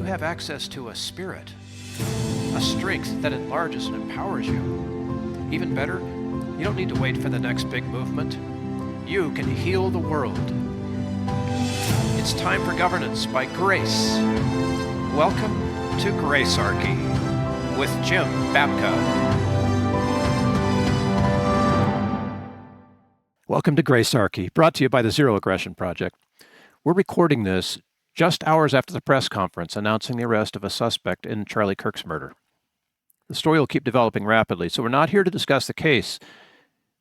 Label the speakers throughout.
Speaker 1: have access to a spirit, a strength that enlarges and empowers you. Even better, you don't need to wait for the next big movement. You can heal the world. It's time for governance by grace. Welcome to Gracearchy with Jim Babka. Welcome to Gracearchy, brought to you by the Zero Aggression Project. We're recording this just hours after the press conference announcing the arrest of a suspect in Charlie Kirk's murder. The story will keep developing rapidly, so we're not here to discuss the case.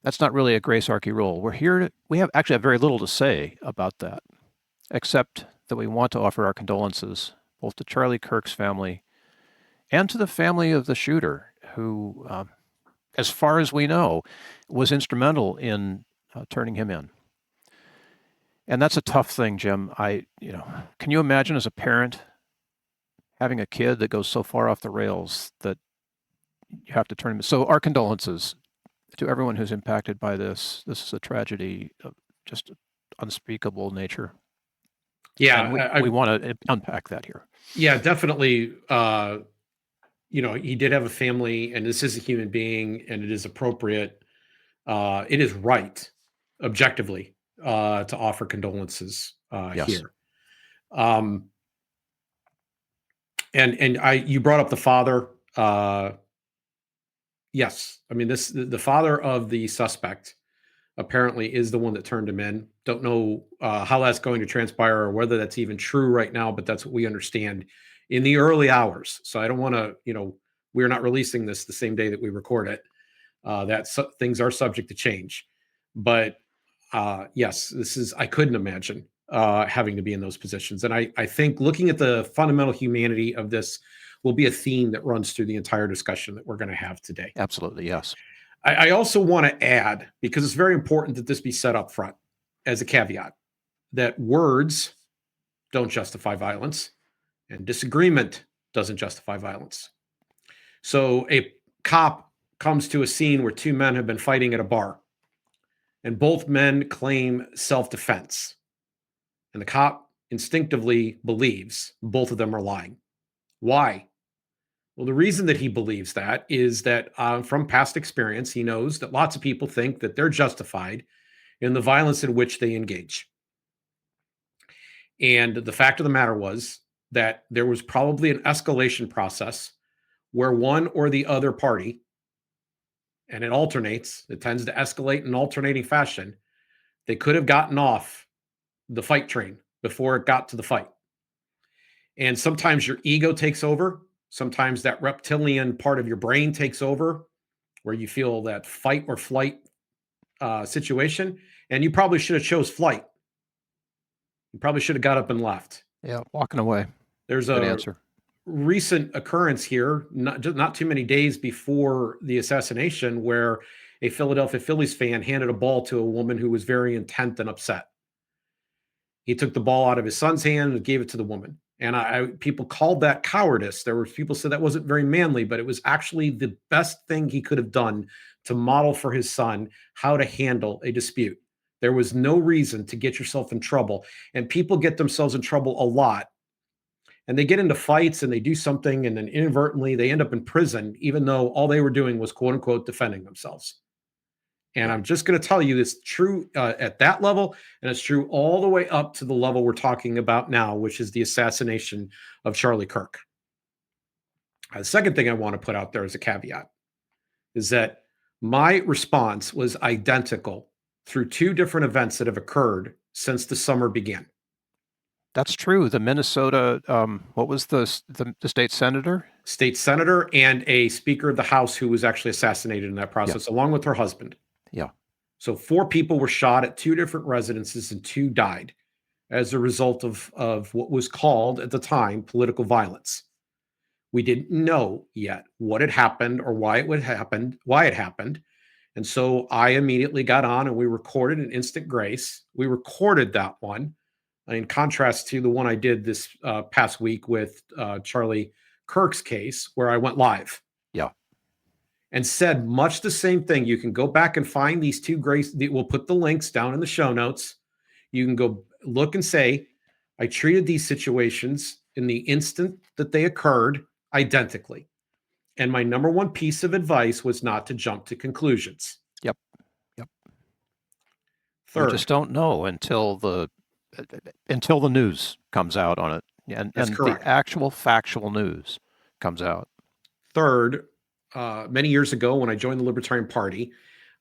Speaker 1: That's not really a Gracearchy role. We have very little to say about that, except that we want to offer our condolences both to Charlie Kirk's family and to the family of the shooter, who, as far as we know, was instrumental in turning him in. And that's a tough thing, Jim. Can you imagine as a parent having a kid that goes so far off the rails that you have to turn him? So our condolences to everyone who's impacted by this. This is a tragedy of just unspeakable nature.
Speaker 2: Yeah,
Speaker 1: and we want to unpack that here.
Speaker 2: Yeah, definitely. He did have a family, and this is a human being, and it is appropriate. It is right, objectively, to offer condolences
Speaker 1: Yes.
Speaker 2: here. You brought up the father. Yes, I mean the father of the suspect apparently is the one that turned him in. Don't know how that's going to transpire or whether that's even true right now, but that's what we understand in the early hours. So I don't want to, we're not releasing this the same day that we record it. Things are subject to change. But yes, I couldn't imagine having to be in those positions. And I think looking at the fundamental humanity of this will be a theme that runs through the entire discussion that we're going to have today.
Speaker 1: Absolutely, yes.
Speaker 2: I also want to add, because it's very important that this be set up front as a caveat, that words don't justify violence and disagreement doesn't justify violence. So a cop comes to a scene where two men have been fighting at a bar, and both men claim self-defense. And the cop instinctively believes both of them are lying. Why? Well, the reason that he believes that is that from past experience, he knows that lots of people think that they're justified in the violence in which they engage. And the fact of the matter was that there was probably an escalation process where one or the other party, and it alternates, it tends to escalate in alternating fashion, they could have gotten off the fight train before it got to the fight. And sometimes your ego takes over. Sometimes that reptilian part of your brain takes over where you feel that fight or flight situation. And you probably should have chose flight. You probably should have got up and left.
Speaker 1: Yeah, walking away.
Speaker 2: There's
Speaker 1: Good
Speaker 2: a
Speaker 1: answer.
Speaker 2: Recent occurrence here, not too many days before the assassination, where a Philadelphia Phillies fan handed a ball to a woman who was very intent and upset. He took the ball out of his son's hand and gave it to the woman. And people called that cowardice. There were people said that wasn't very manly, but it was actually the best thing he could have done to model for his son how to handle a dispute. There was no reason to get yourself in trouble. And people get themselves in trouble a lot. And they get into fights and they do something, and then inadvertently they end up in prison, even though all they were doing was quote unquote defending themselves. And I'm just going to tell you it's true at that level, and it's true all the way up to the level we're talking about now, which is the assassination of Charlie Kirk. The second thing I want to put out there as a caveat is that my response was identical through two different events that have occurred since the summer began.
Speaker 1: That's true. The Minnesota, what was the state senator?
Speaker 2: State senator and a speaker of the House who was actually assassinated in that process, along with her husband.
Speaker 1: Yeah.
Speaker 2: So 4 people were shot at 2 different residences and 2 died as a result of what was called at the time political violence. We didn't know yet what had happened or why it happened. And so I immediately got on and we recorded an instant grace. We recorded that one in contrast to the one I did this past week with Charlie Kirk's case, where I went live.
Speaker 1: Yeah.
Speaker 2: And said much the same thing. You can go back and find these 2 grace. We'll put the links down in the show notes. You can go look and say, I treated these situations in the instant that they occurred identically. And my number one piece of advice was not to jump to conclusions.
Speaker 1: Yep. Yep.
Speaker 2: Third,
Speaker 1: You just don't know until the news comes out on it, and the actual factual news comes out.
Speaker 2: Third, many years ago when I joined the Libertarian Party,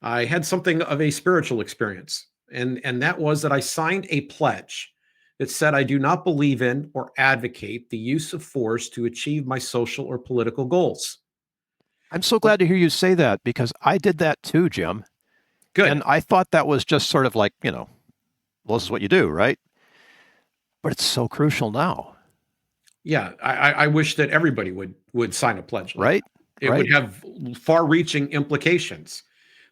Speaker 2: I had something of a spiritual experience, and that was that I signed a pledge that said I do not believe in or advocate the use of force to achieve my social or political goals.
Speaker 1: I'm so glad to hear you say that, because I did that too, Jim.
Speaker 2: Good.
Speaker 1: And I thought that was just sort of like, well, this is what you do, right? But it's so crucial now.
Speaker 2: Yeah, I wish that everybody would sign a pledge like
Speaker 1: right?
Speaker 2: that. It would have far-reaching implications.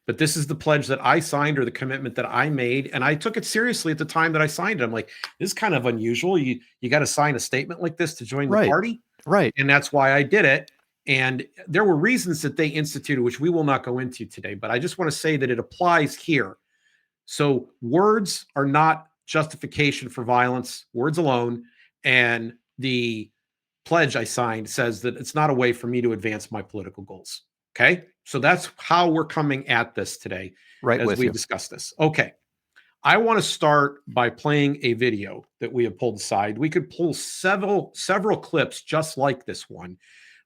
Speaker 2: But this is the pledge that I signed, or the commitment that I made, and I took it seriously at the time that I signed it. I'm like, this is kind of unusual. You got to sign a statement like this to join the party,
Speaker 1: right?
Speaker 2: And that's why I did it. And there were reasons that they instituted, which we will not go into today. But I just want to say that it applies here. So words are not justification for violence, words alone. And the pledge I signed says that it's not a way for me to advance my political goals. Okay. So that's how we're coming at this today, as we discuss this. Okay. I want to start by playing a video that we have pulled aside. We could pull several clips just like this one,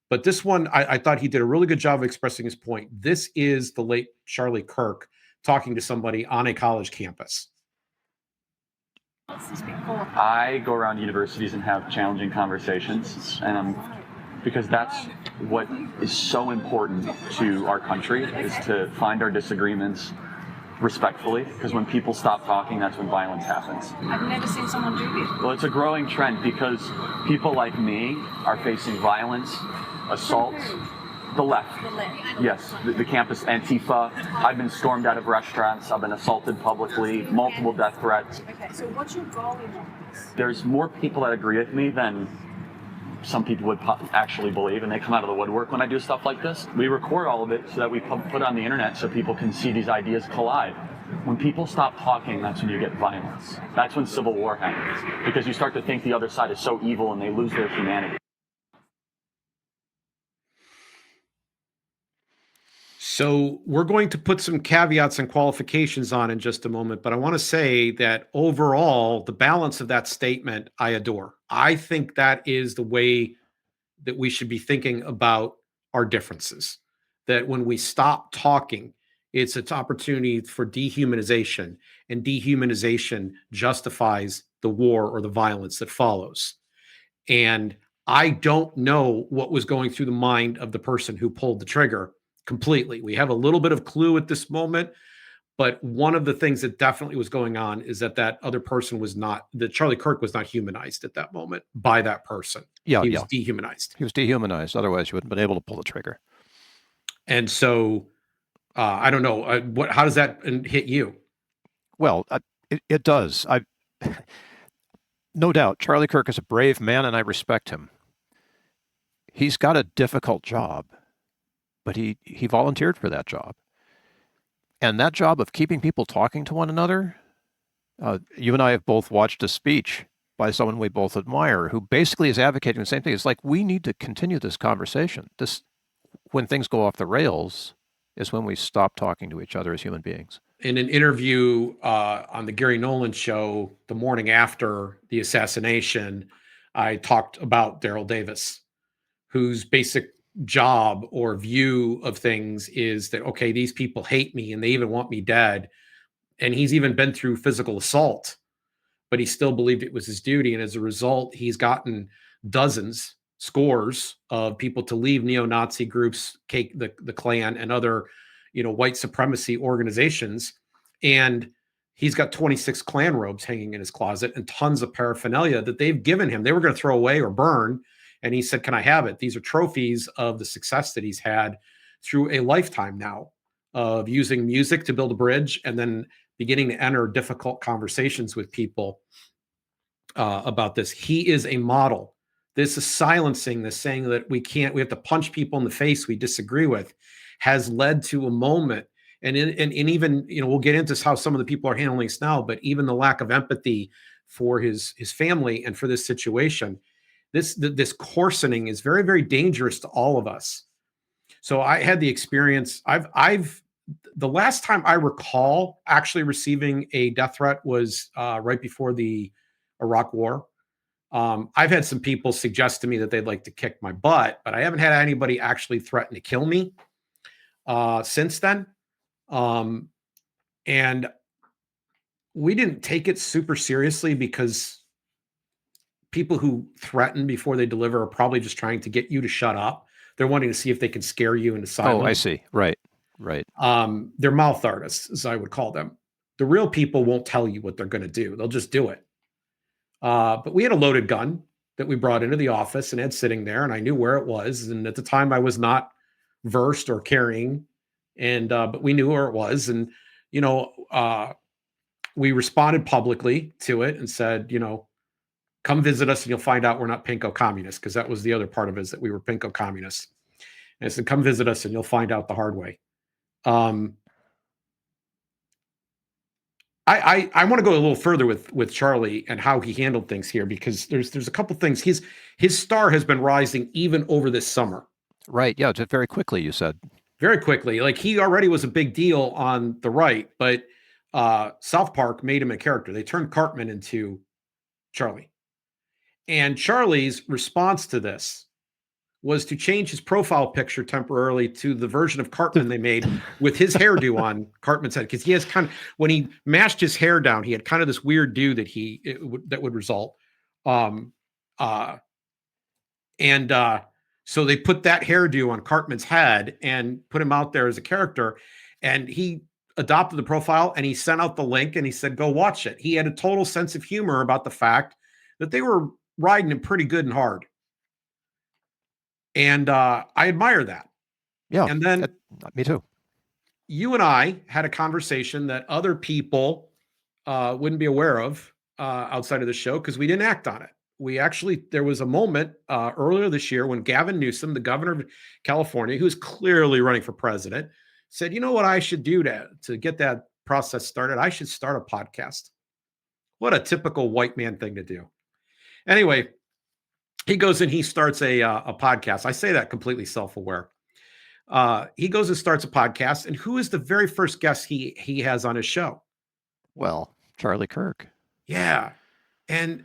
Speaker 2: but this one, I thought he did a really good job of expressing his point. This is the late Charlie Kirk talking to somebody on a college campus.
Speaker 3: I go around universities and have challenging conversations, and because that's what is so important to our country, is to find our disagreements respectfully, because when people stop talking, that's when violence happens.
Speaker 4: I've never seen someone do this.
Speaker 3: Well, it's a growing trend because people like me are facing violence, assaults. The left. Yes, the campus Antifa. I've been stormed out of restaurants. I've been assaulted publicly, multiple death threats.
Speaker 4: Okay, so what's your goal in all this?
Speaker 3: There's more people that agree with me than some people would actually believe, and they come out of the woodwork when I do stuff like this. We record all of it so that we put it on the internet so people can see these ideas collide. When people stop talking, that's when you get violence. That's when civil war happens, because you start to think the other side is so evil and they lose their humanity.
Speaker 2: So we're going to put some caveats and qualifications on in just a moment, but I want to say that overall, the balance of that statement, I adore. I think that is the way that we should be thinking about our differences. That when we stop talking, it's an opportunity for dehumanization, and dehumanization justifies the war or the violence that follows. And I don't know what was going through the mind of the person who pulled the trigger completely. We have a little bit of clue at this moment, but one of the things that definitely was going on is that other person was not, that Charlie Kirk was not humanized at that moment by that person.
Speaker 1: Yeah,
Speaker 2: he was dehumanized.
Speaker 1: He was dehumanized. Otherwise, you wouldn't have been able to pull the trigger.
Speaker 2: And so, I don't know, how does that hit you?
Speaker 1: Well, it does. No doubt, Charlie Kirk is a brave man, and I respect him. He's got a difficult job, but he volunteered for that job. And that job of keeping people talking to one another, you and I have both watched a speech by someone we both admire who basically is advocating the same thing. It's like, we need to continue this conversation. When things go off the rails is when we stop talking to each other as human beings.
Speaker 2: In an interview on the Gary Nolan show the morning after the assassination, I talked about Daryl Davis, whose basic job or view of things is that, okay, these people hate me and they even want me dead. And he's even been through physical assault, but he still believed it was his duty. And as a result, he's gotten dozens, scores of people to leave neo-Nazi groups, the Klan and other, white supremacy organizations. And he's got 26 Klan robes hanging in his closet and tons of paraphernalia that they've given him. They were going to throw away or burn. And he said, can I have it? These are trophies of the success that he's had through a lifetime now of using music to build a bridge and then beginning to enter difficult conversations with people about this. He is a model. This is silencing, this saying that we have to punch people in the face we disagree with, has led to a moment. And even, we'll get into how some of the people are handling this now, but even the lack of empathy for his family and for this situation. this coercioning is very, very dangerous to all of us. So I had the experience. The last time I recall actually receiving a death threat was right before the Iraq War. I've had some people suggest to me that they'd like to kick my butt, but I haven't had anybody actually threaten to kill me since then. And we didn't take it super seriously because people who threaten before they deliver are probably just trying to get you to shut up. They're wanting to see if they can scare you into silence.
Speaker 1: Oh, I see. Right.
Speaker 2: They're mouth artists, as I would call them. The real people won't tell you what they're going to do. They'll just do it. But we had a loaded gun that we brought into the office and had sitting there, and I knew where it was. And at the time, I was not versed or carrying, but we knew where it was. And we responded publicly to it and said, come visit us and you'll find out we're not pinko communists, because that was the other part of it, is that we were pinko communists. And I said, come visit us and you'll find out the hard way. I want to go a little further with Charlie and how he handled things here, because there's a couple things. His star has been rising even over this summer.
Speaker 1: Right. Yeah. Just very quickly, you said.
Speaker 2: Very quickly. Like, he already was a big deal on the right, but South Park made him a character. They turned Cartman into Charlie. And Charlie's response to this was to change his profile picture temporarily to the version of Cartman they made with his hairdo on Cartman's head. Because he has kind of, when he mashed his hair down, he had kind of this weird do that that would result. So they put that hairdo on Cartman's head and put him out there as a character. And he adopted the profile and he sent out the link and he said, go watch it. He had a total sense of humor about the fact that they were riding him pretty good and hard. And I admire that.
Speaker 1: Yeah.
Speaker 2: And then
Speaker 1: me too.
Speaker 2: You and I had a conversation that other people wouldn't be aware of outside of the show, because we didn't act on it. There was a moment earlier this year when Gavin Newsom, the governor of California, who's clearly running for president, said, you know what I should do to get that process started? I should start a podcast. What a typical white man thing to do. Anyway, he goes and he starts a podcast. I say that completely self-aware. He goes and starts a podcast. And who is the very first guest he has on his show?
Speaker 1: Well, Charlie Kirk.
Speaker 2: Yeah. And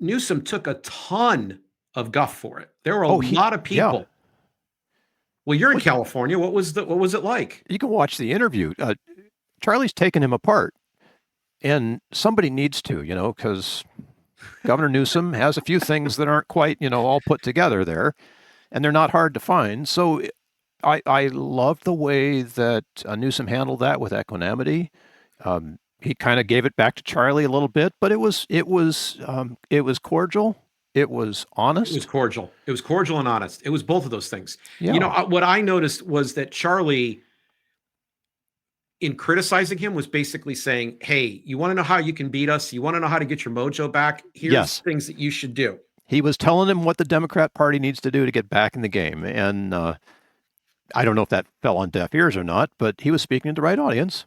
Speaker 2: Newsom took a ton of guff for it. There were a lot of people. Yeah. Well, you're in California. What was it like?
Speaker 1: You can watch the interview. Charlie's taken him apart, and somebody needs to, because Governor Newsom has a few things that aren't quite, all put together there, and they're not hard to find. So I love the way that Newsom handled that with equanimity. He kind of gave it back to Charlie a little bit, but it was cordial. It was honest.
Speaker 2: It was cordial. It was cordial and honest. It was both of those things.
Speaker 1: Yeah.
Speaker 2: What I noticed was that Charlie, in criticizing him, was basically saying, hey, you want to know how you can beat us? You want to know how to get your mojo back? Here's things that you should do.
Speaker 1: He was telling him what the Democrat Party needs to do to get back in the game. And I don't know if that fell on deaf ears or not, but he was speaking to the right audience.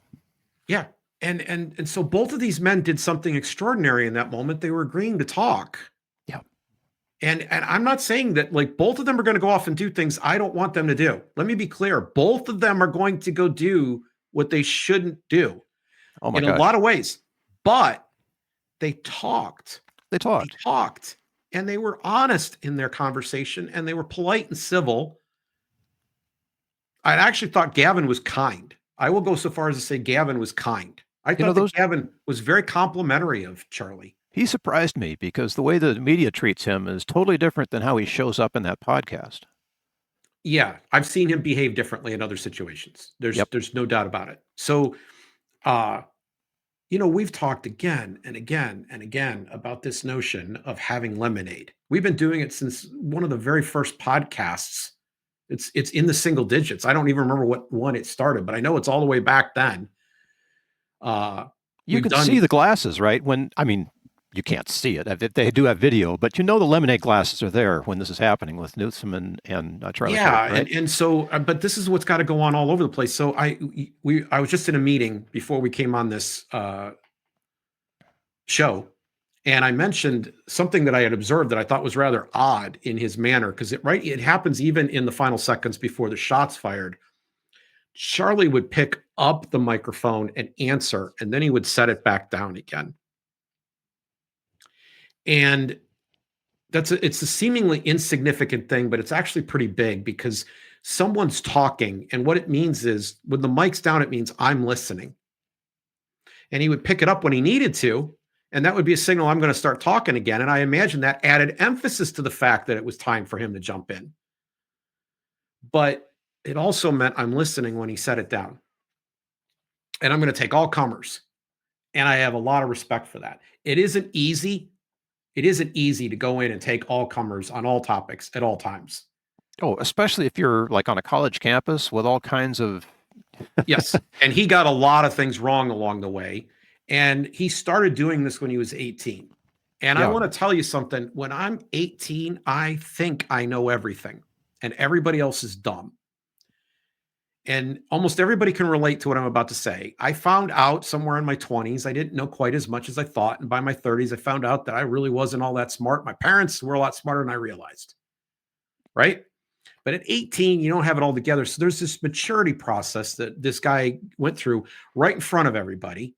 Speaker 2: Yeah. And so both of these men did something extraordinary in that moment. They were agreeing to talk.
Speaker 1: Yeah.
Speaker 2: And I'm not saying that like both of them are going to go off and do things I don't want them to do. Let me be clear. Both of them are going to go do what they shouldn't do in a lot of ways. But they talked. They talked. And they were honest in their conversation, and they were polite and civil. I actually thought Gavin was kind. I will go so far as to say Gavin was kind. I thought that Gavin was very complimentary of Charlie.
Speaker 1: He surprised me because the way the media treats him is totally different than how he shows up in that podcast.
Speaker 2: Yeah, I've seen him behave differently in other situations. There's no doubt about it. So, we've talked again and again and again about this notion of having lemonade. We've been doing it since one of the very first podcasts. It's in the single digits. I don't even remember what one it started, but I know it's all the way back then.
Speaker 1: You can see the glasses, right? You can't see it. They do have video, but the lemonade glasses are there when this is happening with Newsom and Charlie.
Speaker 2: Yeah,
Speaker 1: Kirk, right?
Speaker 2: and so, but this is what's got to go on all over the place. So I was just in a meeting before we came on this show, And I mentioned something that I had observed that I thought was rather odd in his manner, because it happens even in the final seconds before the shots fired. Charlie would pick up the microphone and answer, and then he would set it back down again. And it's a seemingly insignificant thing, but it's actually pretty big, because someone's talking, and what it means is when the mic's down, it means I'm listening. And he would pick it up when he needed to, and that would be a signal I'm going to start talking again. And I imagine that added emphasis to the fact that it was time for him to jump in. But it also meant I'm listening when he set it down. And I'm going to take all comers. And I have a lot of respect for that. It isn't easy. It isn't easy to go in and take all comers on all topics at all times.
Speaker 1: Oh, especially if you're like on a college campus with all kinds of...
Speaker 2: Yes. And he got a lot of things wrong along the way. And he started doing this when he was 18. And I want to tell you something. When I'm 18, I think I know everything, and everybody else is dumb. And almost everybody can relate to what I'm about to say. I found out somewhere in my 20s, I didn't know quite as much as I thought. And by my 30s, I found out that I really wasn't all that smart. My parents were a lot smarter than I realized. Right? But at 18, you don't have it all together. So there's this maturity process that this guy went through right in front of everybody.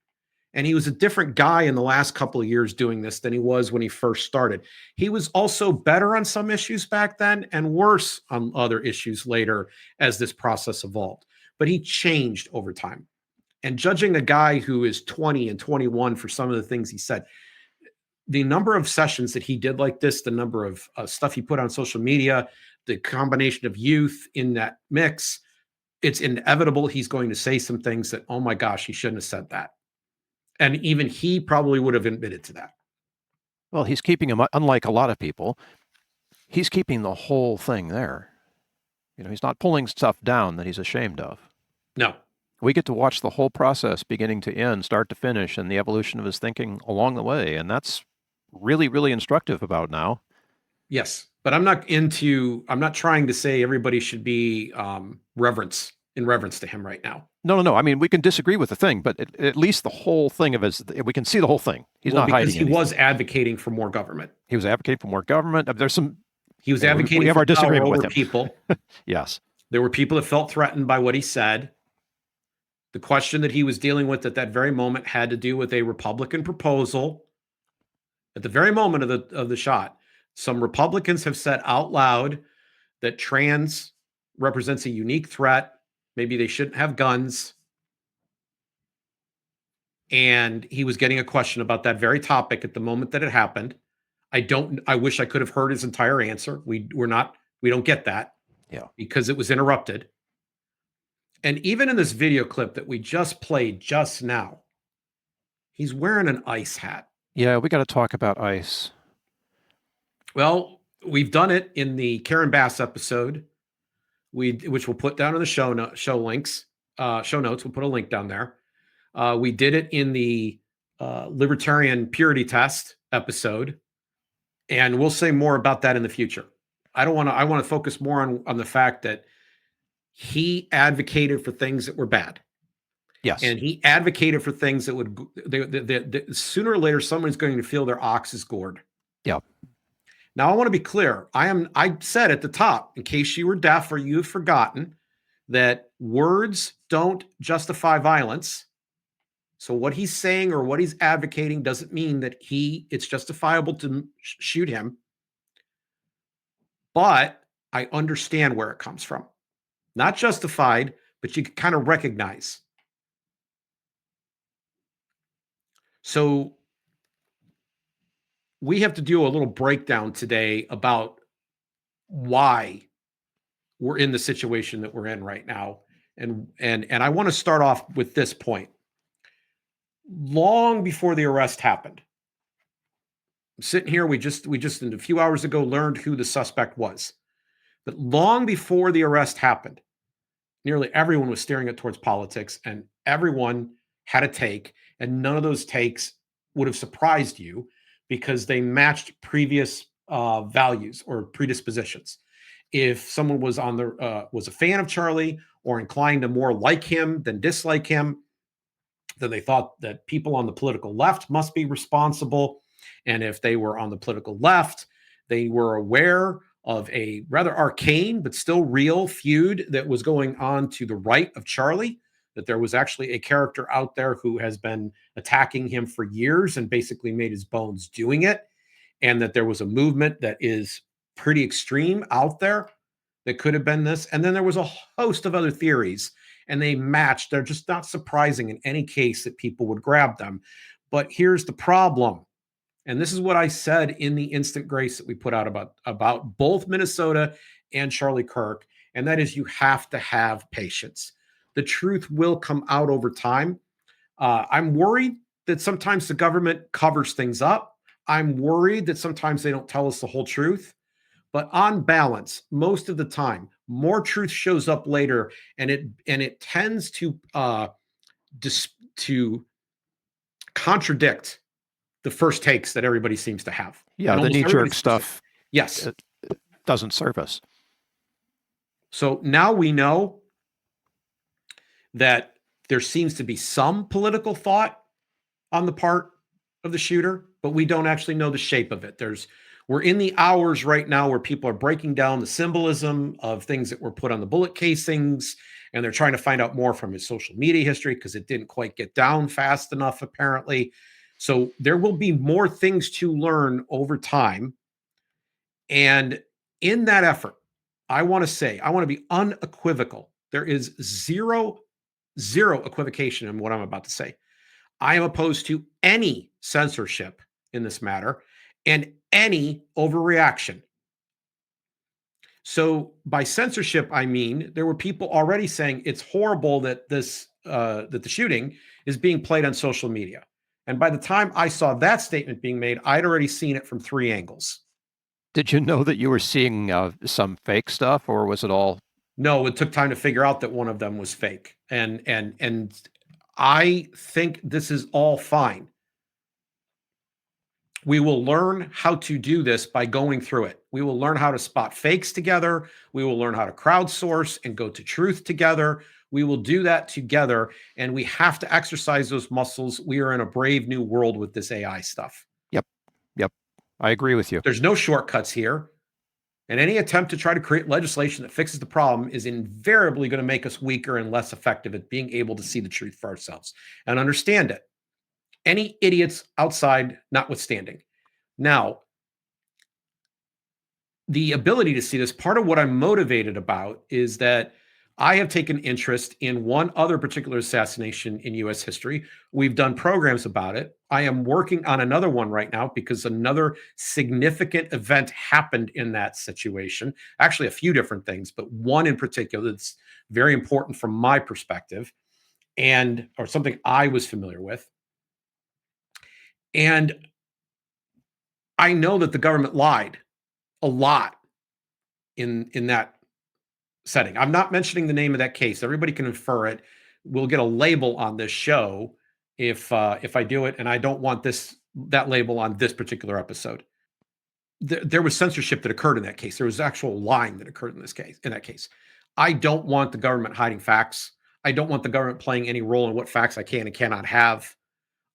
Speaker 2: And he was a different guy in the last couple of years doing this than he was when he first started. He was also better on some issues back then and worse on other issues later as this process evolved. But he changed over time. And judging a guy who is 20 and 21 for some of the things he said, the number of sessions that he did like this, the number of stuff he put on social media, the combination of youth in that mix, it's inevitable he's going to say some things that, oh my gosh, he shouldn't have said that. And even he probably would have admitted to that.
Speaker 1: Well, he's keeping him, unlike a lot of people, he's keeping the whole thing there. You know, he's not pulling stuff down that he's ashamed of.
Speaker 2: No.
Speaker 1: We get to watch the whole process beginning to end, start to finish, and the evolution of his thinking along the way. And that's really, really instructive about now.
Speaker 2: Yes. But I'm not trying to say everybody should be in reverence to him right now.
Speaker 1: No. I mean, we can disagree with the thing, but at least the whole thing of his, we can see the whole thing. He's not hiding anything.
Speaker 2: He was advocating for more government.
Speaker 1: He was advocating for more government.
Speaker 2: He was advocating
Speaker 1: we have
Speaker 2: for
Speaker 1: our disagreement
Speaker 2: power
Speaker 1: with
Speaker 2: over
Speaker 1: him.
Speaker 2: people.
Speaker 1: Yes.
Speaker 2: There were people that felt threatened by what he said. The question that he was dealing with at that very moment had to do with a Republican proposal. At the very moment of the shot, some Republicans have said out loud that trans represents a unique threat. Maybe they shouldn't have guns. And he was getting a question about that very topic at the moment that it happened. I wish I could have heard his entire answer. We don't get that.
Speaker 1: Yeah.
Speaker 2: Because it was interrupted. And even in this video clip that we just played just now, he's wearing an ICE hat.
Speaker 1: Yeah, we got to talk about ICE.
Speaker 2: Well, we've done it in the Karen Bass episode, which we'll put down in the show notes. We'll put a link down there. We did it in the libertarian purity test episode, and we'll say more about that in the future. I want to focus more on the fact that he advocated for things that were bad.
Speaker 1: Yes. And
Speaker 2: he advocated for things that would sooner or later someone's going to feel their ox is gored.
Speaker 1: Yeah.
Speaker 2: Now I want to be clear. I said at the top, in case you were deaf or you've forgotten, that words don't justify violence. So what he's saying or what he's advocating doesn't mean that it's justifiable to shoot him. But I understand where it comes from. Not justified, but you can kind of recognize. So we have to do a little breakdown today about why we're in the situation that we're in right now. And I want to start off with this point. Long before the arrest happened, I'm sitting here, we just a few hours ago learned who the suspect was. But long before the arrest happened, nearly everyone was steering it towards politics, and everyone had a take, and none of those takes would have surprised you because they matched previous values or predispositions. If someone was was a fan of Charlie or inclined to more like him than dislike him, then they thought that people on the political left must be responsible. And if they were on the political left, they were aware of a rather arcane but still real feud that was going on to the right of Charlie, that there was actually a character out there who has been attacking him for years and basically made his bones doing it, and that there was a movement that is pretty extreme out there that could have been this. And then there was a host of other theories, and they matched. They're just not surprising in any case that people would grab them. But here's the problem. And this is what I said in the instant grace that we put out about both Minnesota and Charlie Kirk. And that is, you have to have patience. The truth will come out over time. I'm worried that sometimes the government covers things up. I'm worried that sometimes they don't tell us the whole truth. But on balance, most of the time, more truth shows up later, and it tends to contradict the first takes that everybody seems to have.
Speaker 1: Yeah, the knee-jerk stuff.
Speaker 2: Yes,
Speaker 1: it doesn't serve us.
Speaker 2: So now we know that there seems to be some political thought on the part of the shooter, but we don't actually know the shape of it. We're in the hours right now where people are breaking down the symbolism of things that were put on the bullet casings, and they're trying to find out more from his social media history because it didn't quite get down fast enough, apparently. So there will be more things to learn over time. And in that effort, I want to be unequivocal. There is zero equivocation in what I'm about to say. I am opposed to any censorship in this matter and any overreaction. So by censorship, I mean there were people already saying it's horrible that that the shooting is being played on social media. And by the time I saw that statement being made, I'd already seen it from 3 angles.
Speaker 1: Did you know that you were seeing some fake stuff, or was it all?
Speaker 2: No, it took time to figure out that one of them was fake. And I think this is all fine. We will learn how to do this by going through it. We will learn how to spot fakes together. We will learn how to crowdsource and go to truth together. We will do that together, and we have to exercise those muscles. We are in a brave new world with this AI stuff.
Speaker 1: Yep. I agree with you.
Speaker 2: There's no shortcuts here. And any attempt to try to create legislation that fixes the problem is invariably going to make us weaker and less effective at being able to see the truth for ourselves and understand it. Any idiots outside notwithstanding. Now, the ability to see this, part of what I'm motivated about is that I have taken interest in one other particular assassination in U.S. history. We've done programs about it. I am working on another one right now because another significant event happened in that situation. Actually, a few different things, but one in particular that's very important from my perspective, or something I was familiar with. And I know that the government lied a lot in that setting. I'm not mentioning the name of that case. Everybody can infer it. We'll get a label on this show if I do it, and I don't want that label on this particular episode. There was censorship that occurred in that case. There was actual lying that occurred in that case. I don't want the government hiding facts. I don't want the government playing any role in what facts I can and cannot have.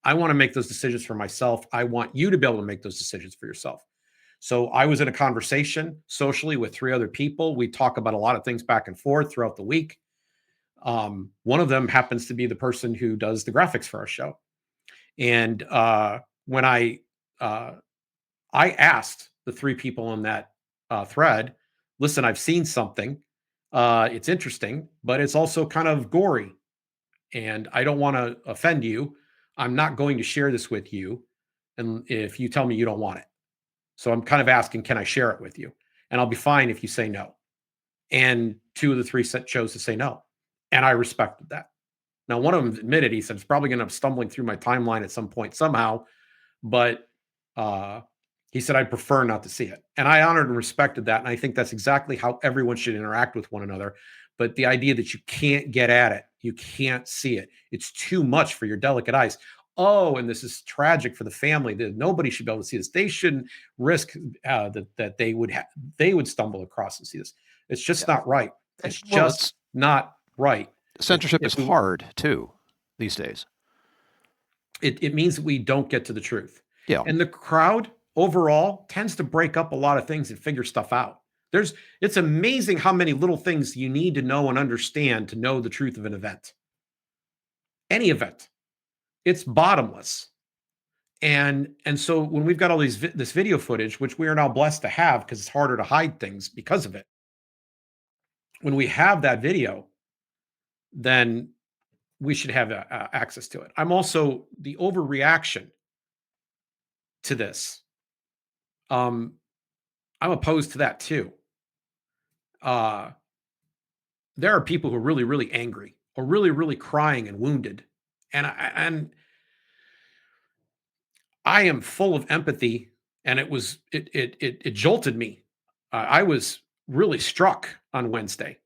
Speaker 2: I want to make those decisions for myself. I want you to be able to make those decisions for yourself. So I was in a conversation socially with 3 other people. We talk about a lot of things back and forth throughout the week. One of them happens to be the person who does the graphics for our show. And when I asked the 3 people in that thread, listen, I've seen something. It's interesting, but it's also kind of gory. And I don't want to offend you. I'm not going to share this with you. And if you tell me you don't want it. So I'm kind of asking, can I share it with you? And I'll be fine if you say no. And 2 of the 3 chose to say no. And I respected that. Now, one of them admitted, he said, it's probably going to end up stumbling through my timeline at some point somehow. But he said, I'd prefer not to see it. And I honored and respected that. And I think that's exactly how everyone should interact with one another. But the idea that you can't get at it, you can't see it, it's too much for your delicate eyes. Oh, and this is tragic for the family. That nobody should be able to see this. They shouldn't risk that they would stumble across and see this. It's just not right. It's just not right.
Speaker 1: Censorship is hard too these days.
Speaker 2: It means that we don't get to the truth.
Speaker 1: Yeah.
Speaker 2: And the crowd overall tends to break up a lot of things and figure stuff out. It's amazing how many little things you need to know and understand to know the truth of an event. Any event. It's bottomless. And so when we've got all this video footage, which we are now blessed to have because it's harder to hide things because of it. When we have that video, then we should have access to it. I'm also the overreaction to this. I'm opposed to that too. There are people who are really, really angry or really, really crying and wounded, and I am full of empathy, and it jolted me. I was really struck on Wednesday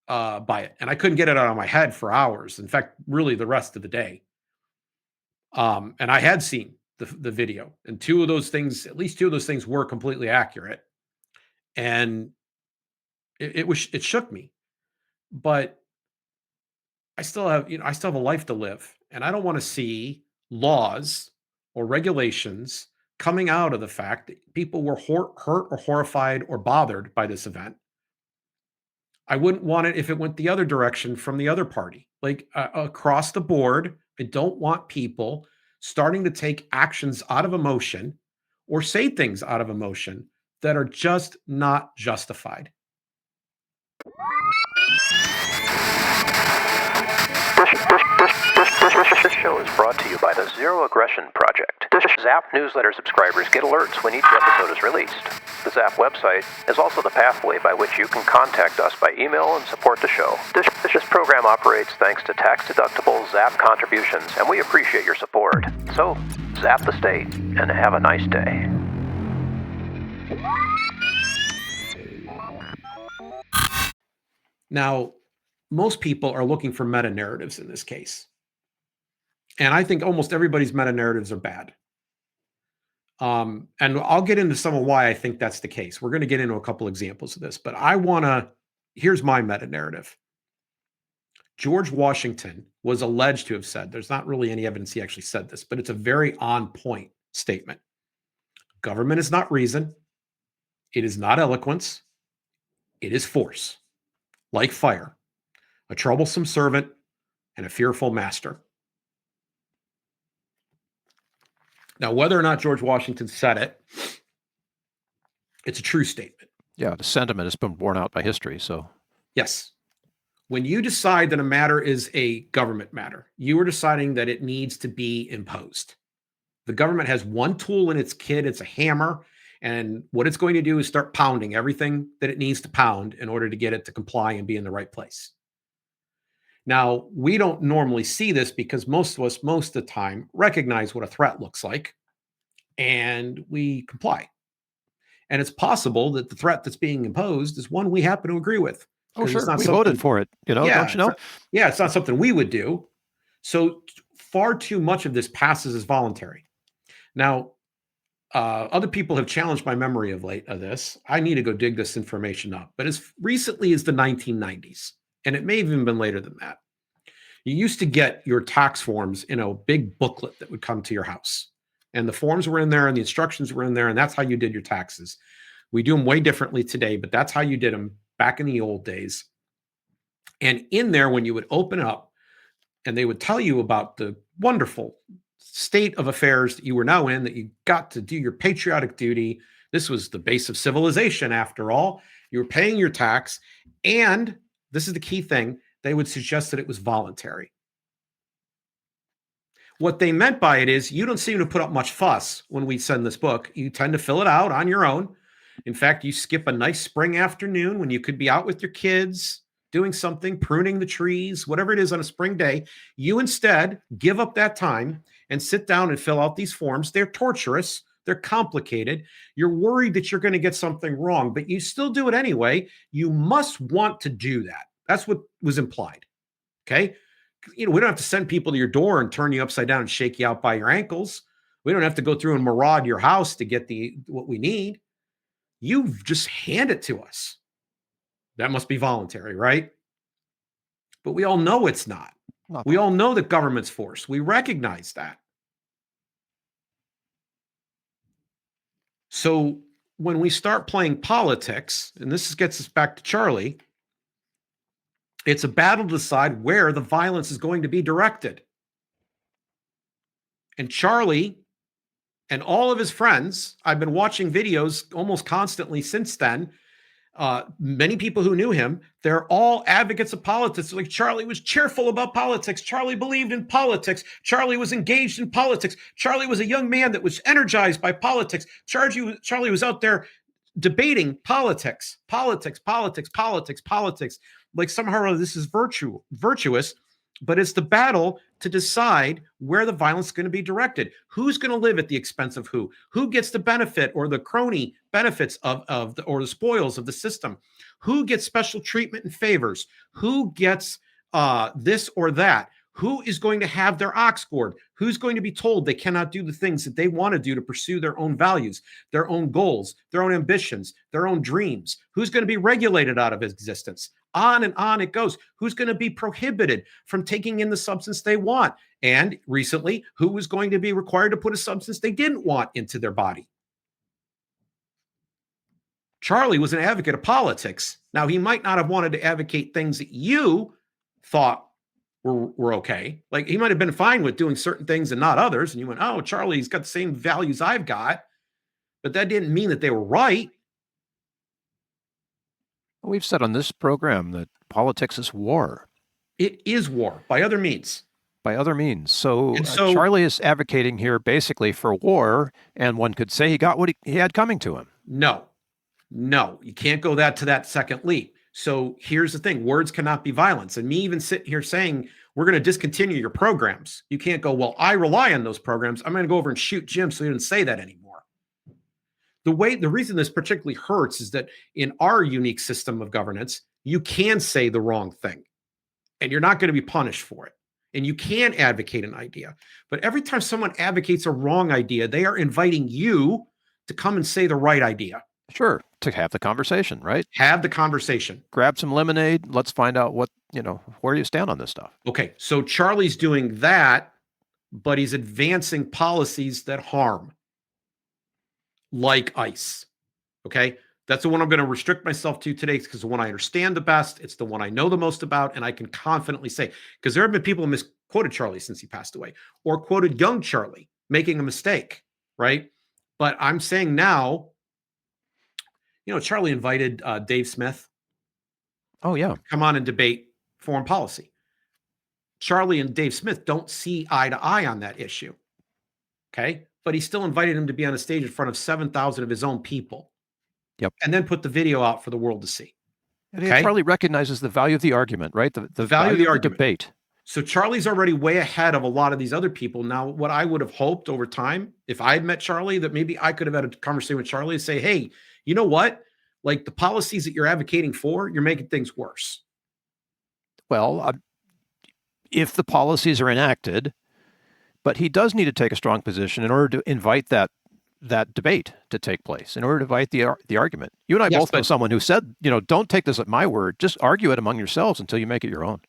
Speaker 2: by it, and I couldn't get it out of my head for hours. In fact, really the rest of the day. And I had seen the video, and two of those things, at least two of those things, were completely accurate, and it shook me. But I still have a life to live, and I don't want to see laws or regulations coming out of the fact that people were hurt or horrified or bothered by this event. I wouldn't want it if it went the other direction from the other party. Like across the board, I don't want people starting to take actions out of emotion or say things out of emotion that are just not justified.
Speaker 5: This show is brought to you by the Zero Aggression Project. Zap newsletter subscribers get alerts when each episode is released. The Zap website is also the pathway by which you can contact us by email and support the show. This program operates thanks to tax-deductible Zap contributions, and we appreciate your support. So, zap the state, and have a nice day.
Speaker 2: Now, most people are looking for meta-narratives in this case. And I think almost everybody's meta-narratives are bad. And I'll get into some of why I think that's the case. We're going to get into a couple examples of this, but here's my meta-narrative. George Washington was alleged to have said, there's not really any evidence he actually said this, but it's a very on-point statement. Government is not reason. It is not eloquence. It is force, like fire, a troublesome servant and a fearful master. Now, whether or not George Washington said it, it's a true statement.
Speaker 1: Yeah, the sentiment has been borne out by history. So,
Speaker 2: yes. When you decide that a matter is a government matter, you are deciding that it needs to be imposed. The government has one tool in its kit. It's a hammer. And what it's going to do is start pounding everything that it needs to pound in order to get it to comply and be in the right place. Now, we don't normally see this because most of us, most of the time, recognize what a threat looks like, and we comply. And it's possible that the threat that's being imposed is one we happen to agree with.
Speaker 1: Oh, sure. We voted for it, don't you know?
Speaker 2: It's not something we would do. So far too much of this passes as voluntary. Now, other people have challenged my memory of late of this. I need to go dig this information up. But as recently as the 1990s, and it may have even been later than that, you used to get your tax forms in a big booklet that would come to your house. And the forms were in there and the instructions were in there, and that's how you did your taxes. We do them way differently today, but that's how you did them back in the old days. And in there, when you would open up and they would tell you about the wonderful state of affairs that you were now in, that you got to do your patriotic duty. This was the base of civilization, after all. You were paying your tax, and this is the key thing, they would suggest that it was voluntary. What they meant by it is you don't seem to put up much fuss when we send this book. You tend to fill it out on your own. In fact, you skip a nice spring afternoon when you could be out with your kids, doing something, pruning the trees, whatever it is on a spring day. You instead give up that time and sit down and fill out these forms. They're torturous. They're complicated. You're worried that you're going to get something wrong, but you still do it anyway. You must want to do that. That's what was implied. Okay. We don't have to send people to your door and turn you upside down and shake you out by your ankles. We don't have to go through and maraud your house to get what we need. You just hand it to us. That must be voluntary, right? But we all know it's not. We all know that government's force. We recognize that. So when we start playing politics, and this gets us back to Charlie, it's a battle to decide where the violence is going to be directed. And Charlie and all of his friends, I've been watching videos almost constantly since then. Many people who knew him, they're all advocates of politics. Like, Charlie was cheerful about politics. Charlie believed in politics. Charlie was engaged in politics. Charlie was a young man that was energized by politics. Charlie was out there debating politics. Like, somehow this is virtuous, but it's the battle to decide where the violence is going to be directed. Who's going to live at the expense of who? Who gets the benefit or the crony benefits or the spoils of the system? Who gets special treatment and favors? Who gets this or that? Who is going to have their ox gored? Who's going to be told they cannot do the things that they want to do to pursue their own values, their own goals, their own ambitions, their own dreams? Who's going to be regulated out of existence? On and on it goes. Who's going to be prohibited from taking in the substance they want? And recently, who was going to be required to put a substance they didn't want into their body? Charlie was an advocate of politics. Now, he might not have wanted to advocate things that you thought were okay. Like, he might have been fine with doing certain things and not others. And you went, oh, Charlie's got the same values I've got. But that didn't mean that they were right.
Speaker 1: We've said on this program that politics is war.
Speaker 2: It is war by other means.
Speaker 1: By other means. So Charlie is advocating here basically for war, and one could say he got what he had coming to him.
Speaker 2: No, you can't go to that second leap. So here's the thing. Words cannot be violence. And me even sitting here saying, we're going to discontinue your programs. You can't go, well, I rely on those programs. I'm going to go over and shoot Jim so he didn't say that anymore. The reason this particularly hurts is that in our unique system of governance, you can say the wrong thing and you're not going to be punished for it. And you can advocate an idea. But every time someone advocates a wrong idea, they are inviting you to come and say the right idea.
Speaker 1: Sure, to have the conversation, right?
Speaker 2: Have the conversation.
Speaker 1: Grab some lemonade. Let's find out where you stand on this stuff. Okay,
Speaker 2: so Charlie's doing that, but he's advancing policies that harm, like ICE. Okay, that's the one I'm going to restrict myself to today because the one I understand the best. It's the one I know the most about, and I can confidently say, because there have been people who misquoted Charlie since he passed away, or quoted young Charlie making a mistake, right? But I'm saying now, Charlie invited Dave Smith.
Speaker 1: Oh, yeah.
Speaker 2: Come on and debate foreign policy. Charlie and Dave Smith don't see eye to eye on that issue. Okay. But he still invited him to be on a stage in front of 7,000 of his own people.
Speaker 1: Yep.
Speaker 2: And then put the video out for the world to see.
Speaker 1: And Charlie recognizes the value of the argument, right? The
Speaker 2: value of the argument.
Speaker 1: Debate.
Speaker 2: So Charlie's already way ahead of a lot of these other people. Now, what I would have hoped over time, if I had met Charlie, that maybe I could have had a conversation with Charlie and say, hey, you know what? Like, the policies that you're advocating for, you're making things worse.
Speaker 1: Well, if the policies are enacted, but he does need to take a strong position in order to invite that debate to take place, in order to invite the argument. You and I both know someone who said, don't take this at my word, just argue it among yourselves until you make it your own.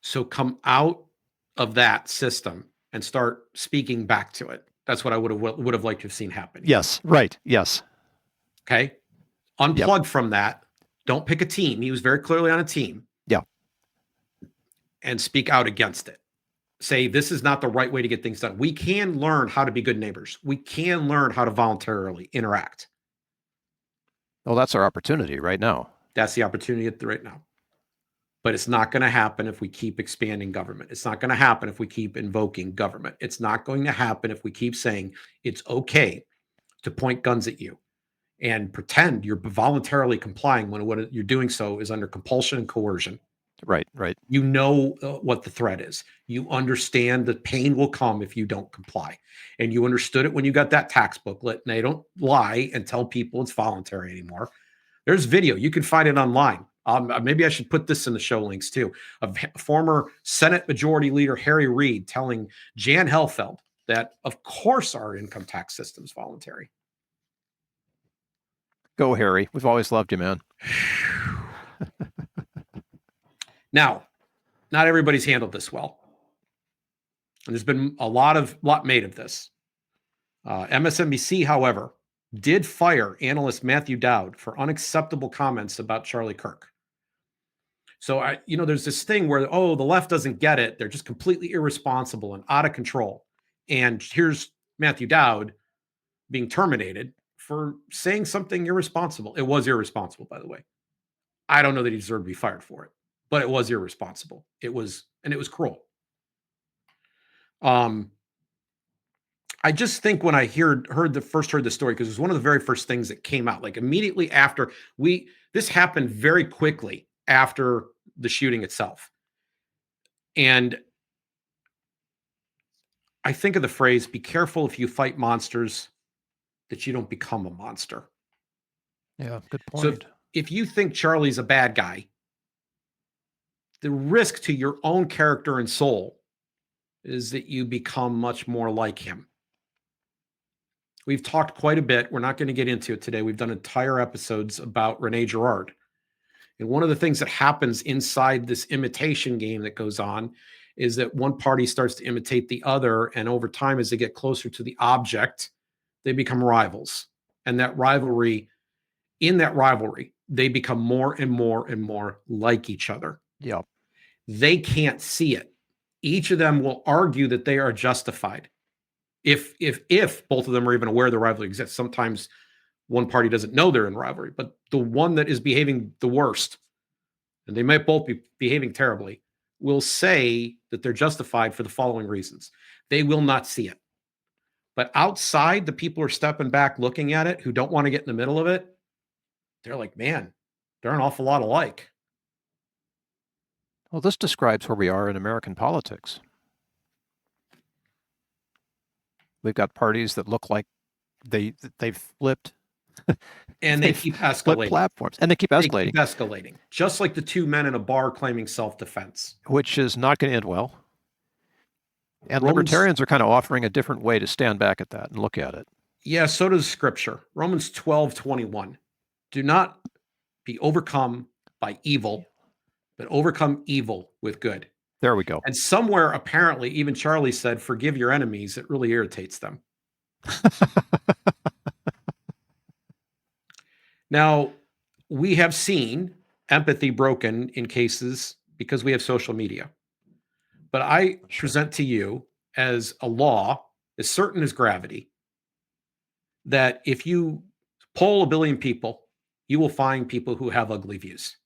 Speaker 2: So come out of that system and start speaking back to it. That's what I would have liked to have seen happen.
Speaker 1: Yes, right. Yes.
Speaker 2: Okay. Unplug from that. Don't pick a team. He was very clearly on a team.
Speaker 1: Yeah.
Speaker 2: And speak out against it. Say, this is not the right way to get things done. We can learn how to be good neighbors. We can learn how to voluntarily interact.
Speaker 1: Well, that's our opportunity right now.
Speaker 2: That's the opportunity right now. But it's not going to happen if we keep expanding government. It's not going to happen if we keep invoking government. It's not going to happen if we keep saying it's okay to point guns at you and pretend you're voluntarily complying when what you're doing so is under compulsion and coercion.
Speaker 1: Right.
Speaker 2: You know what the threat is. You understand that pain will come if you don't comply. And you understood it when you got that tax booklet. And they don't lie and tell people it's voluntary anymore. There's video. You can find it online. Maybe I should put this in the show links too. Of former Senate Majority Leader Harry Reid telling Jan Helfeld that, of course, our income tax system is voluntary.
Speaker 1: Go, Harry. We've always loved you, man.
Speaker 2: Now, not everybody's handled this well. And there's been a lot made of this. MSNBC, however, did fire analyst Matthew Dowd for unacceptable comments about Charlie Kirk. So there's this thing where, the left doesn't get it. They're just completely irresponsible and out of control. And here's Matthew Dowd being terminated for saying something irresponsible. It was irresponsible, by the way. I don't know that he deserved to be fired for it, but it was irresponsible. It was cruel. I just think when I heard the story, because it was one of the very first things that came out, like immediately after this happened very quickly after the shooting itself. And I think of the phrase, be careful if you fight monsters that you don't become a monster.
Speaker 1: Yeah, good point.
Speaker 2: So if you think Charlie's a bad guy, the risk to your own character and soul is that you become much more like him. We've talked quite a bit. We're not going to get into it today. We've done entire episodes about Rene Girard. And one of the things that happens inside this imitation game that goes on is that one party starts to imitate the other. And over time, as they get closer to the object, they become rivals. And in that rivalry, they become more and more and more like each other.
Speaker 1: Yeah.
Speaker 2: They can't see it. Each of them will argue that they are justified. If both of them are even aware the rivalry exists. Sometimes one party doesn't know they're in rivalry, but the one that is behaving the worst, and they might both be behaving terribly, will say that they're justified for the following reasons. They will not see it. But outside, the people who are stepping back looking at it, who don't want to get in the middle of it, they're like, man, they're an awful lot alike.
Speaker 1: Well, this describes where we are in American politics. We've got parties that look like they've flipped.
Speaker 2: And they keep escalating.
Speaker 1: Platforms. And they keep escalating.
Speaker 2: They keep escalating. Just like the two men in a bar claiming self-defense.
Speaker 1: Which is not going to end well. And libertarians are kind of offering a different way to stand back at that and look at it.
Speaker 2: Yeah, so does Scripture. Romans 12:21. Do not be overcome by evil, but overcome evil with good.
Speaker 1: There we go.
Speaker 2: And somewhere, apparently, even Charlie said, forgive your enemies. It really irritates them. Now, we have seen empathy broken in cases because we have social media. But I present to you as a law, as certain as gravity, that if you poll 1 billion people, you will find people who have ugly views.